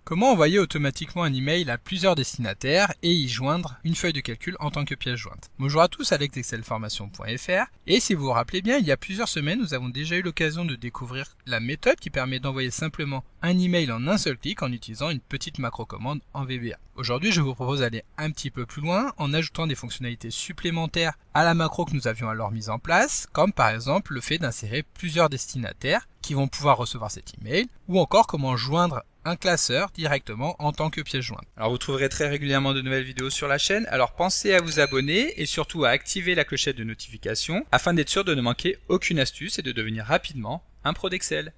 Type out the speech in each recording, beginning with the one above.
Comment envoyer automatiquement un email à plusieurs destinataires et y joindre une feuille de calcul en tant que pièce jointe? Bonjour à tous, alexexcelformation.fr, et si vous vous rappelez bien, il y a plusieurs semaines, nous avons déjà eu l'occasion de découvrir la méthode qui permet d'envoyer simplement un email en un seul clic en utilisant une petite macro-commande en VBA. Aujourd'hui, je vous propose d'aller un petit peu plus loin en ajoutant des fonctionnalités supplémentaires à la macro que nous avions alors mise en place, comme par exemple le fait d'insérer plusieurs destinataires qui vont pouvoir recevoir cet email, ou encore comment joindre un classeur directement en tant que pièce jointe. Alors vous trouverez très régulièrement de nouvelles vidéos sur la chaîne, alors pensez à vous abonner et surtout à activer la clochette de notification afin d'être sûr de ne manquer aucune astuce et de devenir rapidement un pro d'Excel.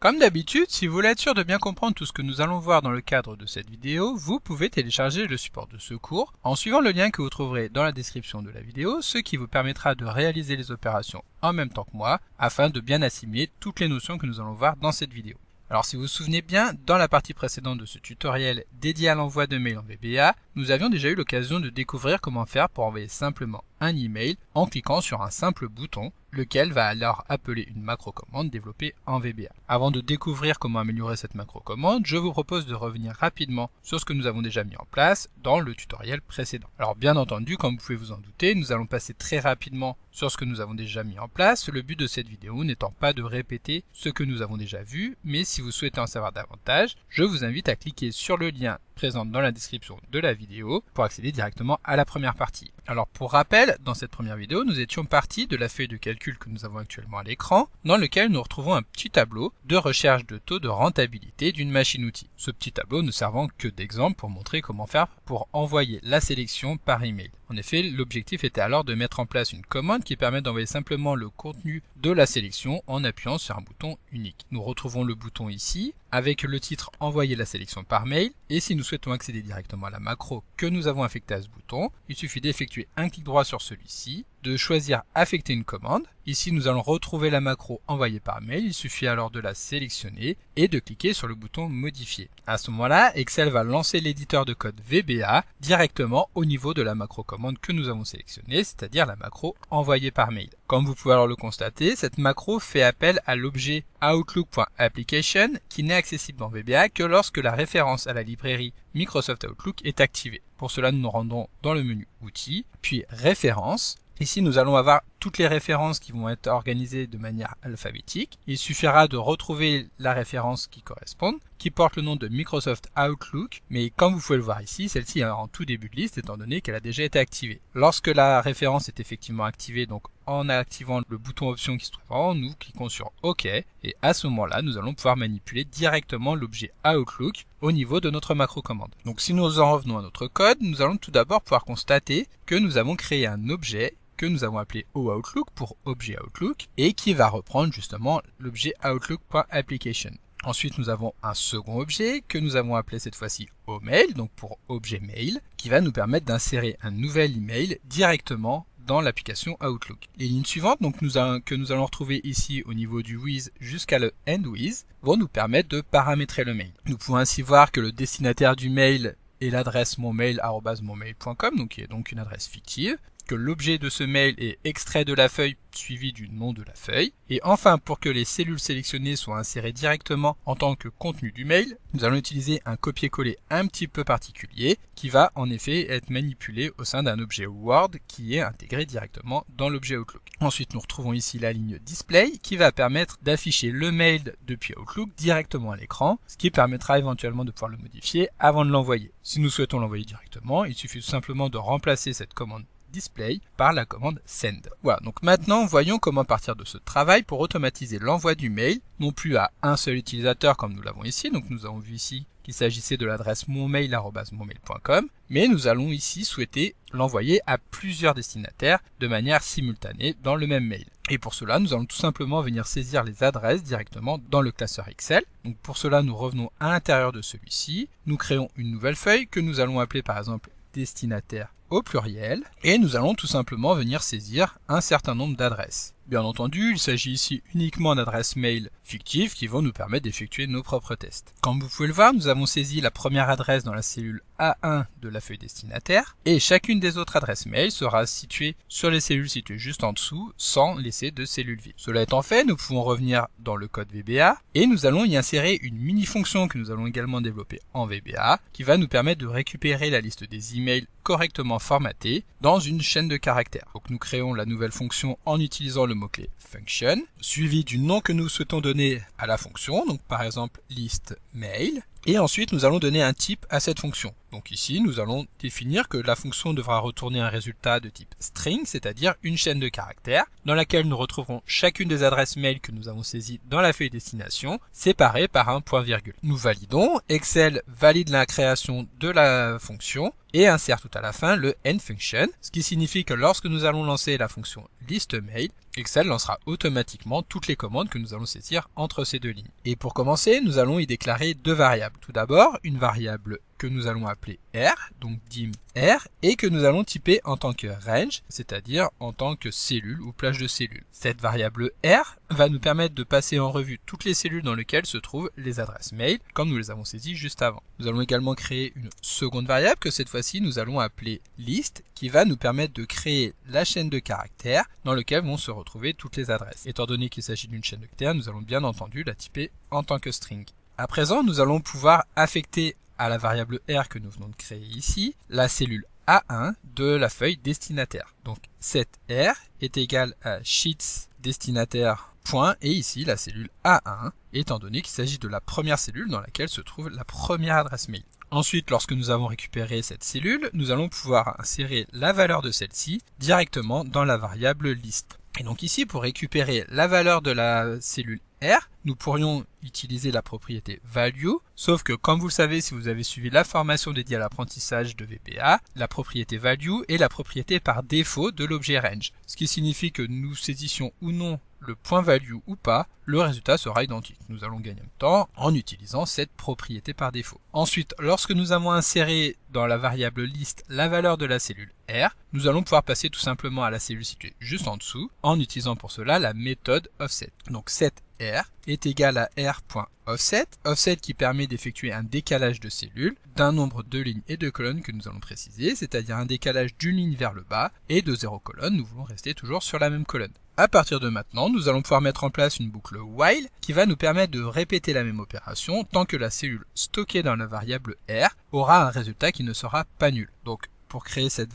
Comme d'habitude, si vous voulez être sûr de bien comprendre tout ce que nous allons voir dans le cadre de cette vidéo, vous pouvez télécharger le support de secours en suivant le lien que vous trouverez dans la description de la vidéo, ce qui vous permettra de réaliser les opérations en même temps que moi, afin de bien assimiler toutes les notions que nous allons voir dans cette vidéo. Alors si vous vous souvenez bien, dans la partie précédente de ce tutoriel dédié à l'envoi de mails en VBA, nous avions déjà eu l'occasion de découvrir comment faire pour envoyer simplement un email en cliquant sur un simple bouton, lequel va alors appeler une macro-commande développée en VBA. Avant de découvrir comment améliorer cette macro-commande, je vous propose de revenir rapidement sur ce que nous avons déjà mis en place dans le tutoriel précédent. Alors bien entendu, comme vous pouvez vous en douter, nous allons passer très rapidement sur ce que nous avons déjà mis en place, le but de cette vidéo n'étant pas de répéter ce que nous avons déjà vu, mais si vous souhaitez en savoir davantage, je vous invite à cliquer sur le lien présent dans la description de la vidéo pour accéder directement à la première partie. Alors pour rappel, dans cette première vidéo, nous étions partis de la feuille de calcul que nous avons actuellement à l'écran, dans lequel nous retrouvons un petit tableau de recherche de taux de rentabilité d'une machine-outil. Ce petit tableau ne servant que d'exemple pour montrer comment faire pour envoyer la sélection par email. En effet, l'objectif était alors de mettre en place une commande qui permet d'envoyer simplement le contenu de la sélection en appuyant sur un bouton unique. Nous retrouvons le bouton ici avec le titre envoyer la sélection par mail, et si nous souhaitons accéder directement à la macro que nous avons affectée à ce bouton, il suffit d'effectuer un clic droit sur celui-ci, de choisir affecter une commande. Ici nous allons retrouver la macro envoyée par mail, il suffit alors de la sélectionner et de cliquer sur le bouton modifier. À ce moment-là, Excel va lancer l'éditeur de code VBA directement au niveau de la macro commande que nous avons sélectionnée, c'est-à-dire la macro envoyée par mail. Comme vous pouvez alors le constater, cette macro fait appel à l'objet Outlook.application qui n'est accessible en VBA que lorsque la référence à la librairie Microsoft Outlook est activée. Pour cela, nous nous rendons dans le menu Outils, puis Références. Ici, nous allons avoir toutes les références qui vont être organisées de manière alphabétique. Il suffira de retrouver la référence qui correspond, qui porte le nom de Microsoft Outlook, mais comme vous pouvez le voir ici, celle-ci est en tout début de liste étant donné qu'elle a déjà été activée. Lorsque la référence est effectivement activée, donc en activant le bouton option qui se trouve en haut, nous cliquons sur OK, et à ce moment-là, nous allons pouvoir manipuler directement l'objet Outlook au niveau de notre macro-commande. Donc si nous en revenons à notre code, nous allons tout d'abord pouvoir constater que nous avons créé un objet que nous avons appelé OOutlook pour objet Outlook et qui va reprendre justement l'objet Outlook.application. Ensuite, nous avons un second objet que nous avons appelé cette fois-ci OMail, donc pour objet mail, qui va nous permettre d'insérer un nouvel email directement dans l'application Outlook. Les lignes suivantes que nous allons retrouver ici au niveau du with jusqu'à le end with vont nous permettre de paramétrer le mail. Nous pouvons ainsi voir que le destinataire du mail est l'adresse monmail@monmail.com, donc qui est donc une adresse fictive, que l'objet de ce mail est extrait de la feuille suivi du nom de la feuille. Et enfin, pour que les cellules sélectionnées soient insérées directement en tant que contenu du mail, nous allons utiliser un copier-coller un petit peu particulier qui va en effet être manipulé au sein d'un objet Word qui est intégré directement dans l'objet Outlook. Ensuite, nous retrouvons ici la ligne Display qui va permettre d'afficher le mail depuis Outlook directement à l'écran, ce qui permettra éventuellement de pouvoir le modifier avant de l'envoyer. Si nous souhaitons l'envoyer directement, il suffit tout simplement de remplacer cette commande Display par la commande Send. Voilà, donc maintenant voyons comment partir de ce travail pour automatiser l'envoi du mail, non plus à un seul utilisateur comme nous l'avons ici, donc nous avons vu ici qu'il s'agissait de l'adresse monmail@monmail.com, mais nous allons ici souhaiter l'envoyer à plusieurs destinataires de manière simultanée dans le même mail. Et pour cela, nous allons tout simplement venir saisir les adresses directement dans le classeur Excel. Donc pour cela, nous revenons à l'intérieur de celui-ci, nous créons une nouvelle feuille que nous allons appeler par exemple destinataire au pluriel, et nous allons tout simplement venir saisir un certain nombre d'adresses. Bien entendu, il s'agit ici uniquement d'adresses mail fictives qui vont nous permettre d'effectuer nos propres tests. Comme vous pouvez le voir, nous avons saisi la première adresse dans la cellule A1 de la feuille destinataire et chacune des autres adresses mail sera située sur les cellules situées juste en dessous sans laisser de cellules vides. Cela étant fait, nous pouvons revenir dans le code VBA et nous allons y insérer une mini-fonction que nous allons également développer en VBA qui va nous permettre de récupérer la liste des emails correctement formatés dans une chaîne de caractères. Donc nous créons la nouvelle fonction en utilisant le mot-clé function, suivi du nom que nous souhaitons donner à la fonction, donc par exemple list mail, et ensuite nous allons donner un type à cette fonction. Donc ici nous allons définir que la fonction devra retourner un résultat de type string, c'est-à-dire une chaîne de caractères, dans laquelle nous retrouverons chacune des adresses mail que nous avons saisies dans la feuille destination, séparées par un point virgule. Nous validons, Excel valide la création de la fonction, et insère tout à la fin le endFunction, ce qui signifie que lorsque nous allons lancer la fonction listMail, Excel lancera automatiquement toutes les commandes que nous allons saisir entre ces deux lignes. Et pour commencer, nous allons y déclarer deux variables. Tout d'abord, une variable que nous allons appeler R, donc dim R, et que nous allons typer en tant que range, c'est-à-dire en tant que cellule ou plage de cellules. Cette variable R va nous permettre de passer en revue toutes les cellules dans lesquelles se trouvent les adresses mail, comme nous les avons saisies juste avant. Nous allons également créer une seconde variable que cette fois-ci nous allons appeler list, qui va nous permettre de créer la chaîne de caractères dans laquelle vont se retrouver toutes les adresses. Étant donné qu'il s'agit d'une chaîne de caractères, nous allons bien entendu la typer en tant que string. À présent, nous allons pouvoir affecter à la variable R que nous venons de créer ici, la cellule A1 de la feuille destinataire. Donc cette R est égale à sheets destinataire point et ici la cellule A1, étant donné qu'il s'agit de la première cellule dans laquelle se trouve la première adresse mail. Ensuite, lorsque nous avons récupéré cette cellule, nous allons pouvoir insérer la valeur de celle-ci directement dans la variable list. Et donc ici, pour récupérer la valeur de la cellule R, nous pourrions utiliser la propriété value, sauf que comme vous le savez, si vous avez suivi la formation dédiée à l'apprentissage de VBA, la propriété value est la propriété par défaut de l'objet range, ce qui signifie que nous saisissions ou non le point value ou pas, le résultat sera identique. Nous allons gagner du temps en utilisant cette propriété par défaut. Ensuite, lorsque nous avons inséré dans la variable list la valeur de la cellule R, nous allons pouvoir passer tout simplement à la cellule située juste en dessous, en utilisant pour cela la méthode offset. Donc cette R est égale à r.offset, offset qui permet d'effectuer un décalage de cellules d'un nombre de lignes et de colonnes que nous allons préciser, c'est-à-dire un décalage d'une ligne vers le bas et de 0 colonne, nous voulons rester toujours sur la même colonne. À partir de maintenant, nous allons pouvoir mettre en place une boucle while qui va nous permettre de répéter la même opération tant que la cellule stockée dans la variable R aura un résultat qui ne sera pas nul. Donc pour créer cette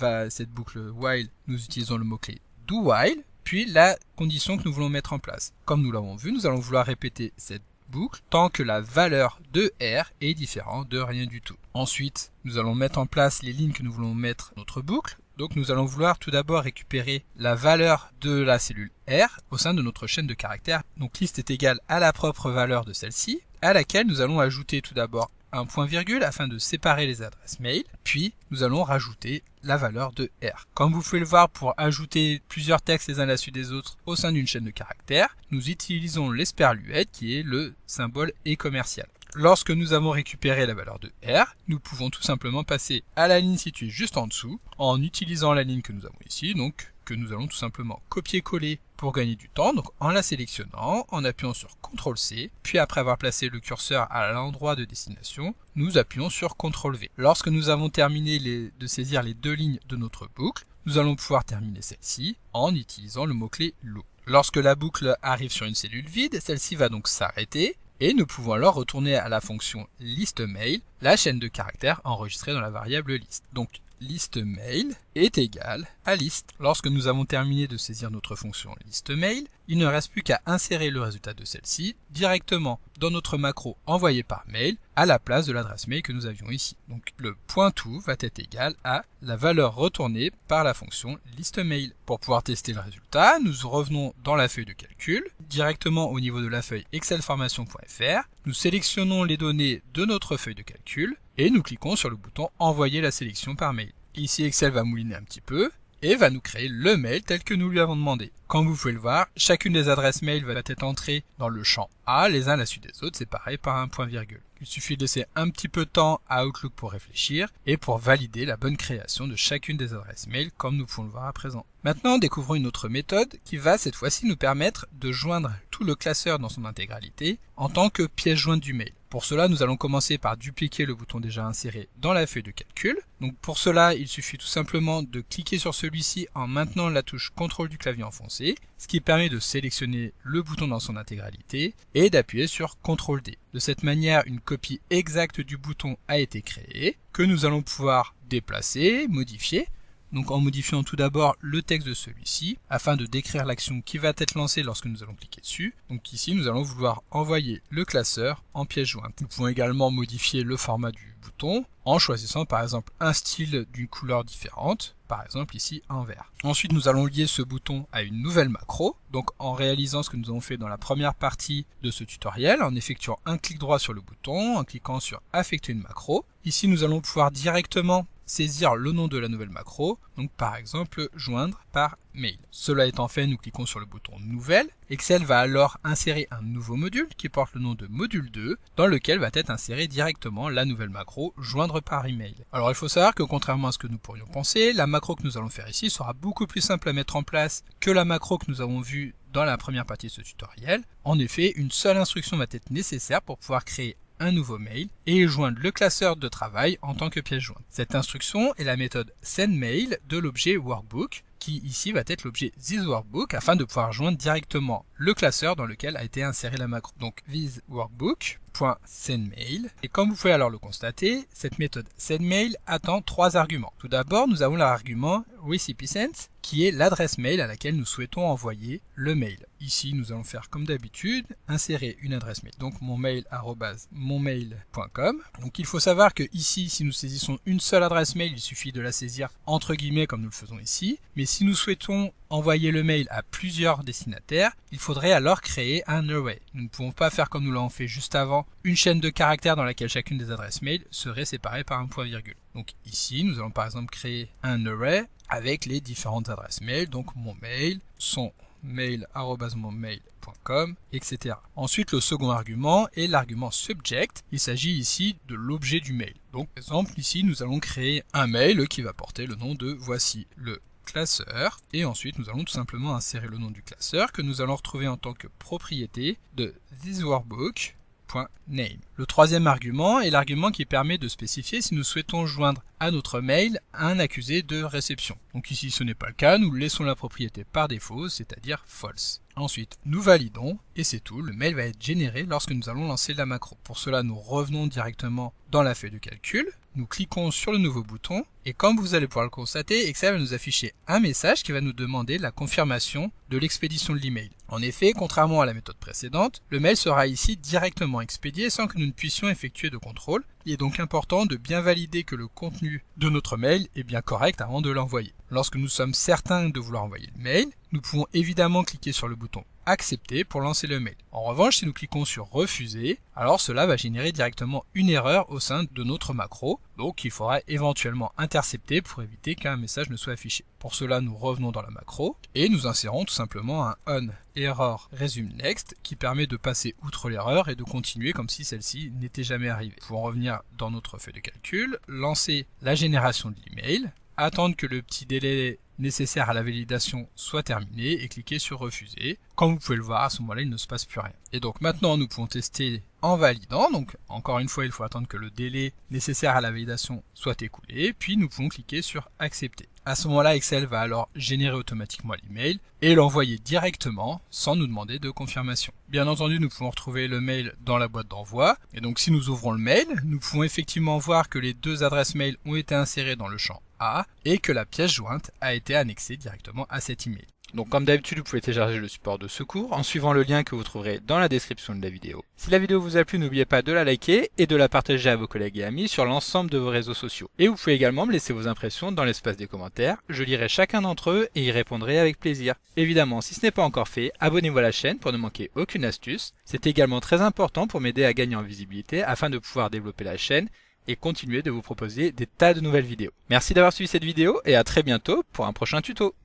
boucle while, nous utilisons le mot-clé doWhile, puis la condition que nous voulons mettre en place. Comme nous l'avons vu, nous allons vouloir répéter cette boucle tant que la valeur de R est différente de rien du tout. Ensuite, nous allons mettre en place les lignes que nous voulons mettre dans notre boucle. Donc nous allons vouloir tout d'abord récupérer la valeur de la cellule R au sein de notre chaîne de caractères. Donc list est égale à la propre valeur de celle-ci, à laquelle nous allons ajouter tout d'abord un point virgule afin de séparer les adresses mail, puis nous allons rajouter la valeur de R. Comme vous pouvez le voir, pour ajouter plusieurs textes les uns à la suite des autres au sein d'une chaîne de caractères, nous utilisons l'esperluette qui est le symbole et commercial. Lorsque nous avons récupéré la valeur de R, nous pouvons tout simplement passer à la ligne située juste en dessous en utilisant la ligne que nous avons ici, donc que nous allons tout simplement copier-coller pour gagner du temps, donc en la sélectionnant, en appuyant sur CTRL-C, puis après avoir placé le curseur à l'endroit de destination, nous appuyons sur CTRL-V. Lorsque nous avons terminé de saisir les deux lignes de notre boucle, nous allons pouvoir terminer celle-ci en utilisant le mot-clé loop. Lorsque la boucle arrive sur une cellule vide, celle-ci va donc s'arrêter, et nous pouvons alors retourner à la fonction listMail, la chaîne de caractères enregistrée dans la variable list. Donc listMail est égal à list. Lorsque nous avons terminé de saisir notre fonction listMail, il ne reste plus qu'à insérer le résultat de celle-ci directement dans notre macro envoyé par mail à la place de l'adresse mail que nous avions ici. Donc le .to va être égal à la valeur retournée par la fonction listMail. Pour pouvoir tester le résultat, nous revenons dans la feuille de calcul, directement au niveau de la feuille excelformation.fr, nous sélectionnons les données de notre feuille de calcul et nous cliquons sur le bouton envoyer la sélection par mail. Ici Excel va mouliner un petit peu et va nous créer le mail tel que nous lui avons demandé. Comme vous pouvez le voir, chacune des adresses mail va être entrée dans le champ A, les uns à la suite des autres, séparés par un point virgule. Il suffit de laisser un petit peu de temps à Outlook pour réfléchir et pour valider la bonne création de chacune des adresses mail comme nous pouvons le voir à présent. Maintenant, découvrons une autre méthode qui va cette fois-ci nous permettre de joindre tout le classeur dans son intégralité en tant que pièce jointe du mail. Pour cela, nous allons commencer par dupliquer le bouton déjà inséré dans la feuille de calcul. Donc pour cela, il suffit tout simplement de cliquer sur celui-ci en maintenant la touche CTRL du clavier enfoncé, ce qui permet de sélectionner le bouton dans son intégralité et d'appuyer sur CTRL D. De cette manière, une copie exacte du bouton a été créée, que nous allons pouvoir déplacer, modifier. Donc en modifiant tout d'abord le texte de celui-ci, afin de décrire l'action qui va être lancée lorsque nous allons cliquer dessus. Donc ici, nous allons vouloir envoyer le classeur en pièce jointe. Nous pouvons également modifier le format du bouton, en choisissant par exemple un style d'une couleur différente, par exemple ici en vert. Ensuite, nous allons lier ce bouton à une nouvelle macro, donc en réalisant ce que nous avons fait dans la première partie de ce tutoriel, en effectuant un clic droit sur le bouton, en cliquant sur affecter une macro. Ici, nous allons pouvoir directement saisir le nom de la nouvelle macro, donc par exemple joindre par mail. Cela étant fait, nous cliquons sur le bouton nouvelle. Excel va alors insérer un nouveau module qui porte le nom de module 2, dans lequel va être inséré directement la nouvelle macro joindre par email. Alors il faut savoir que contrairement à ce que nous pourrions penser, la macro que nous allons faire ici sera beaucoup plus simple à mettre en place que la macro que nous avons vue dans la première partie de ce tutoriel. En effet, une seule instruction va être nécessaire pour pouvoir créer un nouveau mail et joindre le classeur de travail en tant que pièce jointe. Cette instruction est la méthode sendMail de l'objet workbook qui ici va être l'objet thisWorkbook afin de pouvoir joindre directement le classeur dans lequel a été insérée la macro. Donc thisWorkbook.sendMail. Et comme vous pouvez alors le constater, cette méthode sendMail attend 3 arguments. Tout d'abord, nous avons l'argument recipient qui est l'adresse mail à laquelle nous souhaitons envoyer le mail. Ici, nous allons faire comme d'habitude, insérer une adresse mail. Donc monmail@monmail.com. Donc il faut savoir que ici, si nous saisissons une seule adresse mail, il suffit de la saisir entre guillemets comme nous le faisons ici. Mais si nous souhaitons envoyer le mail à plusieurs destinataires, il faudrait alors créer un array. Nous ne pouvons pas faire comme nous l'avons fait juste avant, une chaîne de caractères dans laquelle chacune des adresses mail serait séparée par un point virgule. Donc ici, nous allons par exemple créer un array avec les différentes adresses mail, donc mon mail, son mail@monmail.com, etc. Ensuite, le second argument est l'argument subject. Il s'agit ici de l'objet du mail. Donc, par exemple, ici, nous allons créer un mail qui va porter le nom de voici le classeur. Et ensuite, nous allons tout simplement insérer le nom du classeur que nous allons retrouver en tant que propriété de thisWorkbook.name. Le troisième argument est l'argument qui permet de spécifier si nous souhaitons joindre à notre mail un accusé de réception. Donc ici ce n'est pas le cas, nous laissons la propriété par défaut, c'est-à-dire false. Ensuite nous validons et c'est tout, le mail va être généré lorsque nous allons lancer la macro. Pour cela nous revenons directement dans la feuille de calcul, nous cliquons sur le nouveau bouton et comme vous allez pouvoir le constater, Excel va nous afficher un message qui va nous demander la confirmation de l'expédition de l'email. En effet, contrairement à la méthode précédente, le mail sera ici directement expédié sans que nous ne puissions effectuer de contrôle. Il est donc important de bien valider que le contenu de notre mail est bien correct avant de l'envoyer. Lorsque nous sommes certains de vouloir envoyer le mail, nous pouvons évidemment cliquer sur le bouton accepter pour lancer le mail. En revanche, si nous cliquons sur refuser, alors cela va générer directement une erreur au sein de notre macro, donc il faudra éventuellement intercepter pour éviter qu'un message ne soit affiché. Pour cela, nous revenons dans la macro et nous insérons tout simplement un on error resume next qui permet de passer outre l'erreur et de continuer comme si celle-ci n'était jamais arrivée. Pour en revenir dans notre feuille de calcul, lancer la génération de l'email, attendre que le petit délai nécessaire à la validation soit terminé et cliquer sur refuser. Comme vous pouvez le voir, à ce moment-là, il ne se passe plus rien. Et donc maintenant, nous pouvons tester en validant. Donc encore une fois, il faut attendre que le délai nécessaire à la validation soit écoulé, puis nous pouvons cliquer sur accepter. À ce moment-là, Excel va alors générer automatiquement l'email et l'envoyer directement sans nous demander de confirmation. Bien entendu, nous pouvons retrouver le mail dans la boîte d'envoi. Et donc si nous ouvrons le mail, nous pouvons effectivement voir que les deux adresses mail ont été insérées dans le champ A et que la pièce jointe a été annexée directement à cet email. Donc comme d'habitude, vous pouvez télécharger le support de secours en suivant le lien que vous trouverez dans la description de la vidéo. Si la vidéo vous a plu, n'oubliez pas de la liker et de la partager à vos collègues et amis sur l'ensemble de vos réseaux sociaux. Et vous pouvez également me laisser vos impressions dans l'espace des commentaires, je lirai chacun d'entre eux et y répondrai avec plaisir. Évidemment, si ce n'est pas encore fait, abonnez-vous à la chaîne pour ne manquer aucune astuce. C'est également très important pour m'aider à gagner en visibilité afin de pouvoir développer la chaîne et continuer de vous proposer des tas de nouvelles vidéos. Merci d'avoir suivi cette vidéo et à très bientôt pour un prochain tuto.